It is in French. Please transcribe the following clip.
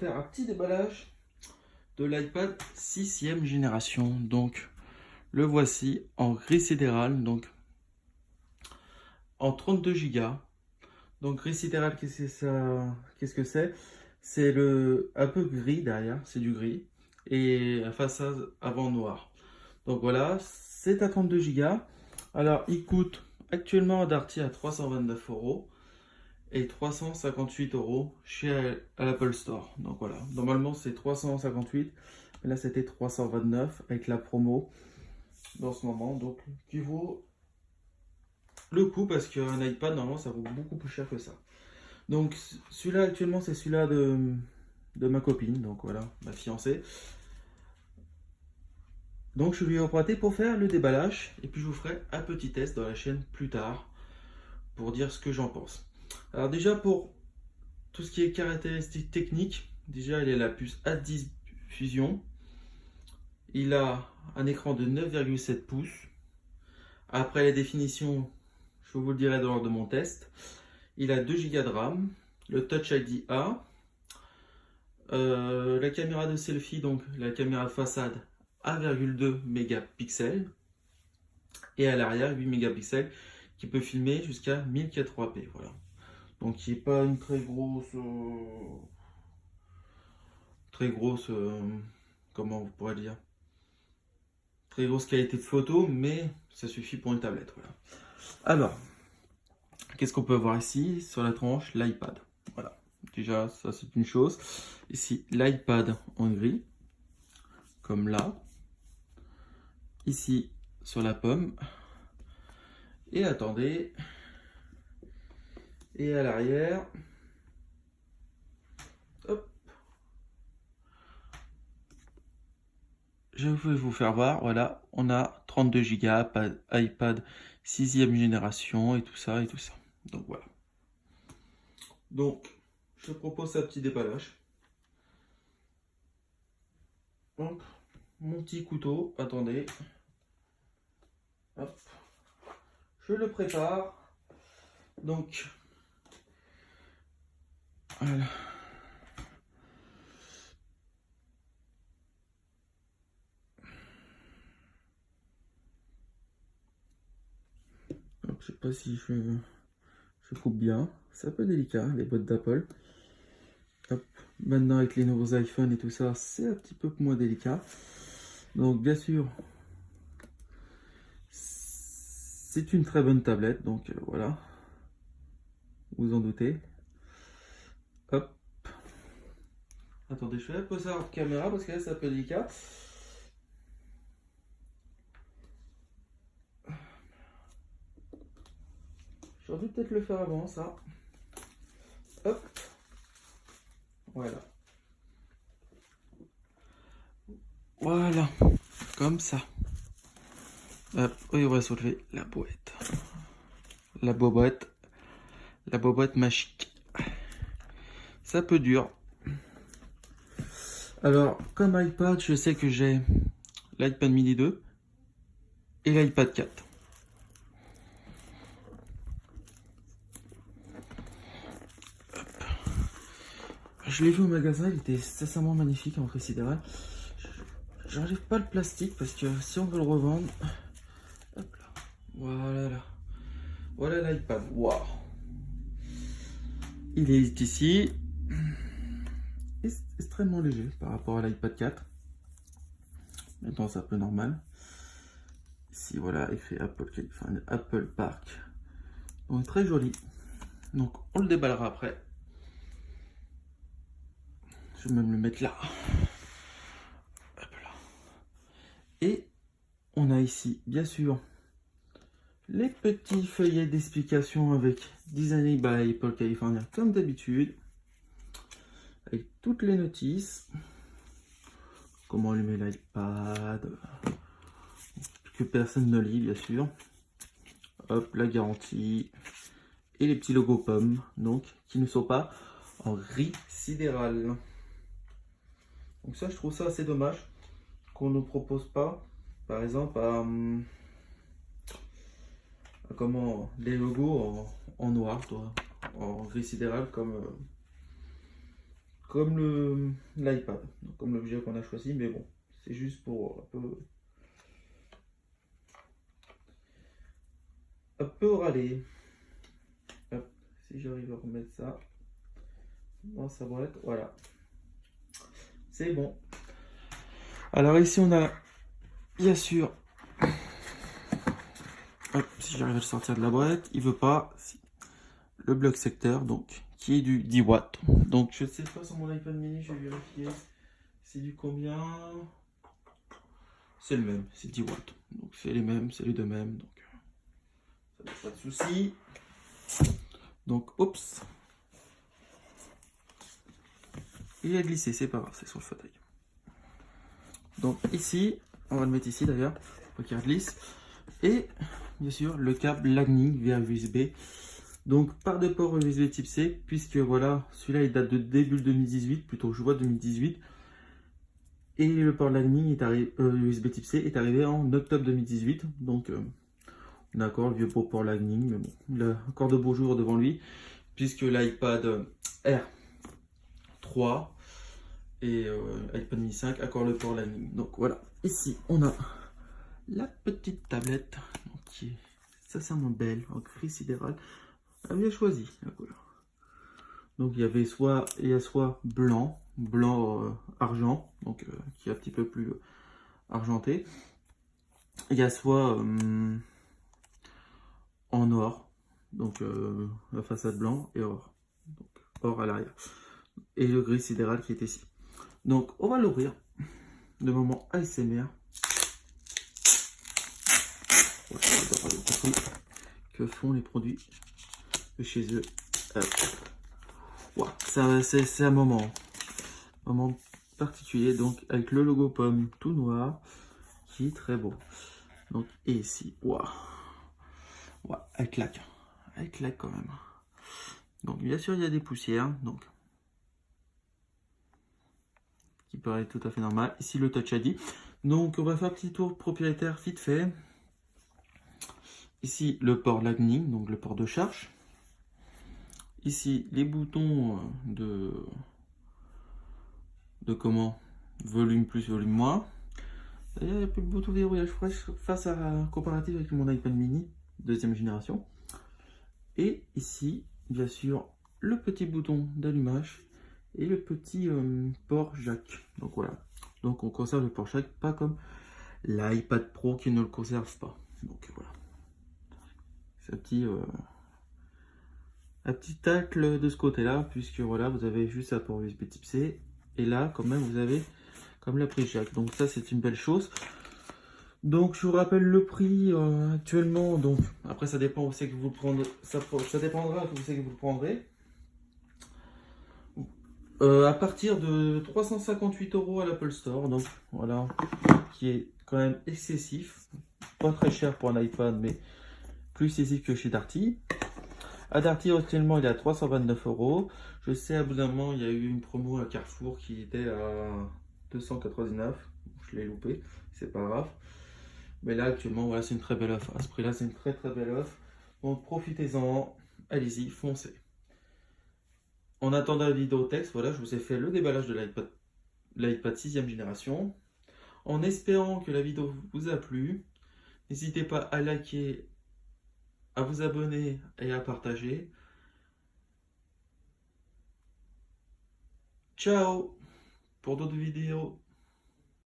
faire un petit déballage de l'iPad 6e génération. Donc le voici en gris sidéral, donc en 32 Go. Donc gris sidéral, qu'est-ce que ça, qu'est-ce que c'est? C'est le un peu gris derrière, c'est du gris et la façade avant noir. Donc voilà, c'est à 32 Go. Alors il coûte actuellement à Darty à 329 € et 358 € chez à l'Apple Store. Donc voilà, normalement c'est 358, mais là c'était 329 avec la promo dans ce moment, donc qui vaut le coup parce qu'un iPad normalement ça vaut beaucoup plus cher que ça. Donc celui-là actuellement c'est celui-là de ma copine, donc voilà, ma fiancée. Donc je lui ai emprunté pour faire le déballage et puis je vous ferai un petit test dans la chaîne plus tard pour dire ce que j'en pense. Alors déjà pour tout ce qui est caractéristiques techniques, déjà il a la puce A10 Fusion, il a un écran de 9,7 pouces. Après les définitions, je vous le dirai lors de mon test. Il a 2 Go de RAM, le Touch ID A, la caméra de selfie, donc la caméra de façade 1,2 mégapixels et à l'arrière 8 mégapixels qui peut filmer jusqu'à 1080p. Voilà. Donc il n'est pas une très grosse, comment vous pourrez dire, très grosse qualité de photo, mais ça suffit pour une tablette. Voilà. Alors, qu'est-ce qu'on peut voir ici sur la tranche? L'iPad. Voilà. Déjà, ça c'est une chose. Ici, l'iPad en gris, comme là. Ici, sur la pomme. Et attendez. Et à l'arrière. Hop. Je vais vous faire voir. Voilà, on a 32 Go, iPad 6e génération et tout ça et tout ça. Donc voilà. Donc, je propose un petit déballage. Donc, mon petit couteau, attendez. Hop. Je le prépare. Donc, voilà. Donc, je sais pas si je coupe bien. C'est un peu délicat, les boîtes d'Apple. Hop. Maintenant, avec les nouveaux iPhones et tout ça, c'est un petit peu moins délicat. Donc, bien sûr, c'est une très bonne tablette. Donc, voilà. Vous en doutez. Hop. Attendez, je vais poser la caméra parce que là, c'est un peu délicat. J'aurais dû peut-être le faire avant, ça. Hop. Voilà. Voilà. Comme ça. Hop. Et on va soulever la boîte. La boîte. La boîte magique. C'est un peu dur. Alors, comme iPad, je sais que j'ai l'iPad mini 2 et l'iPad 4. Hop. Je l'ai vu au magasin, il était sincèrement magnifique en sidéral. J'enlève pas le plastique parce que si on veut le revendre, hop là, voilà là, voilà l'iPad. Waouh, il est ici, extrêmement léger par rapport à l'iPad 4. Maintenant c'est un peu normal. Ici voilà écrit Apple California, Apple Park. Donc très joli. Donc on le déballera après. Je vais même le mettre là. Hop là. Et on a ici bien sûr les petits feuillets d'explication avec Design by Apple California comme d'habitude, avec toutes les notices, comment allumer l'iPad, que personne ne lit bien sûr, hop, la garantie, et les petits logos pommes, donc qui ne sont pas en gris sidéral. Donc ça, je trouve ça assez dommage qu'on ne propose pas, par exemple, comment les logos en noir, en gris sidéral, comme comme l'iPad, comme l'objet qu'on a choisi, mais bon, c'est juste pour un peu râler. Hop, si j'arrive à remettre ça dans sa boîte, voilà, c'est bon. Alors ici on a bien sûr, hop, si j'arrive à le sortir de la boîte, il veut pas, le bloc secteur, donc qui est du 10 watts. Donc je sais pas sur mon iPad mini, je vais vérifier. C'est du combien? C'est le même, c'est 10 watts. Donc c'est les mêmes, c'est les deux mêmes. Donc ça n'a pas de souci. Donc oups. Il a glissé, c'est pas grave, c'est sur le fauteuil. Donc ici, on va le mettre ici d'ailleurs, pour qu'il glisse. Et bien sûr le câble Lightning vers USB. Donc par de port USB type C, puisque voilà, celui-là il date de début 2018, plutôt juin 2018. Et le port Lightning est arrivé, USB type C est arrivé en octobre 2018. Donc d'accord, le vieux port Lightning, mais bon, il a encore de beaux jours devant lui, puisque l'iPad Air 3 et iPad mini 5 accordent le port Lightning. Donc voilà, ici on a la petite tablette donc, qui est sincèrement belle, en gris sidéral. Elle a bien choisi la couleur. Donc il y a soit blanc argent, donc qui est un petit peu plus argenté. Il y a soit en or, donc la façade blanc et or, donc or à l'arrière. Et le gris sidéral qui est ici. Donc on va l'ouvrir. Le moment ASMR. Que font les produits de chez eux. Wow, c'est un moment particulier, donc avec le logo pomme tout noir qui est très beau. Donc et ici, waouh, wow, elle claque quand même. Donc bien sûr il y a des poussières, donc qui paraît tout à fait normal. Ici le Touch ID. Donc on va faire un petit tour propriétaire vite fait. Ici le port Lightning, donc le port de charge. Ici les boutons de comment volume plus, volume moins. D'ailleurs, il n'y a plus le bouton verrouillage face à la comparative avec mon iPad mini, deuxième génération. Et ici, bien sûr, le petit bouton d'allumage et le petit port jack. Donc voilà. Donc on conserve le port jack, pas comme l'iPad Pro qui ne le conserve pas. Donc voilà. C'est un petit tacle de ce côté-là, puisque voilà, vous avez juste un port USB type C. Et là, quand même, vous avez comme la prise jack. Donc ça, c'est une belle chose. Donc je vous rappelle le prix actuellement. Donc après, ça dépend où c'est que vous le prendrez. Ça dépendra où c'est que vous le prendrez. À partir de 358 € à l'Apple Store. Donc voilà, qui est quand même excessif. Pas très cher pour un iPad, mais plus excessif que chez Darty. À Darty, actuellement, il est à 329 €. Je sais, à bout d'un moment, il y a eu une promo à Carrefour qui était à 299. Je l'ai loupé, c'est pas grave. Mais là, actuellement, voilà, c'est une très belle offre. À ce prix-là, c'est une très belle offre. Donc, profitez-en. Allez-y, foncez. En attendant la vidéo texte, voilà, je vous ai fait le déballage de l'iPad 6e génération. En espérant que la vidéo vous a plu, n'hésitez pas à liker, à vous abonner et à partager. Ciao pour d'autres vidéos.